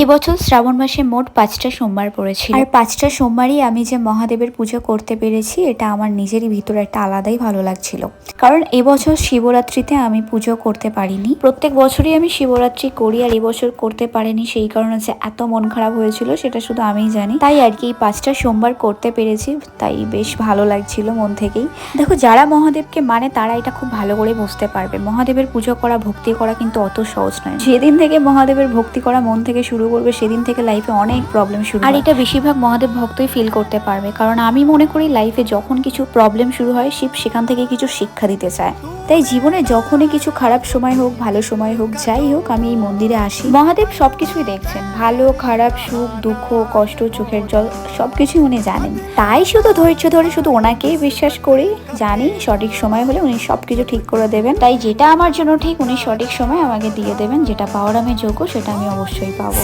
এবছর শ্রাবণ মাসে মোট 5টা সোমবার পড়েছিল, আর 5টা সোমবারই আমি যে মহাদেবের পুজো করতে পেরেছি এটা আমার নিজেরই ভিতরে একটা আলাদাই ভালো লাগছিল। কারণ এবছর শিবরাত্রিতে আমি পুজো করতে পারিনি। প্রত্যেক বছরই আমি শিবরাত্রি করি, আর এবছর করতে পারিনি সেই কারণে যে এত মন খারাপ হয়েছিল সেটা শুধু আমিই জানি। তাই আর কি 5টা সোমবার করতে পেরেছি, তাই বেশ ভালো লাগছিল মন থেকেই। দেখো, যারা মহাদেবকে মানে তারা এটা খুব ভালো করে বুঝতে পারবে, মহাদেবের পুজো করা, ভক্তি করা কিন্তু অত সহজ নয়। যেদিন থেকে মহাদেবের ভক্তি করা মন থেকে শুরু করবে সেদিন থেকে লাইফে অনেক প্রবলেম শুরু, আর এটা বেশিরভাগ মহাদেব ভক্তই ফিল করতে পারবে। কারণ আমি মনে করি লাইফে যখন কিছু প্রবলেম শুরু হয়, শিব সেখান থেকে কিছু শিক্ষা দিতে চায়। তাই জীবনে যখনই কিছু খারাপ সময় হোক, ভালো সময় হোক, যাই হোক, আমি এই মন্দিরে আসি। মহাদেব সবকিছুই দেখছেন, ভালো খারাপ, সুখ দুঃখ, কষ্ট, চোখের জল, সবকিছুই উনি জানেন। তাই শুধু ধৈর্য ধরে শুধু ওনাকেই বিশ্বাস করি, জানি সঠিক সময় হলে উনি সবকিছু ঠিক করে দেবেন। তাই যেটা আমার জন্য ঠিক উনি সঠিক সময় আমাকে দিয়ে দেবেন, যেটা পাওয়ার আমি যোগ্য সেটা আমি অবশ্যই পাবো।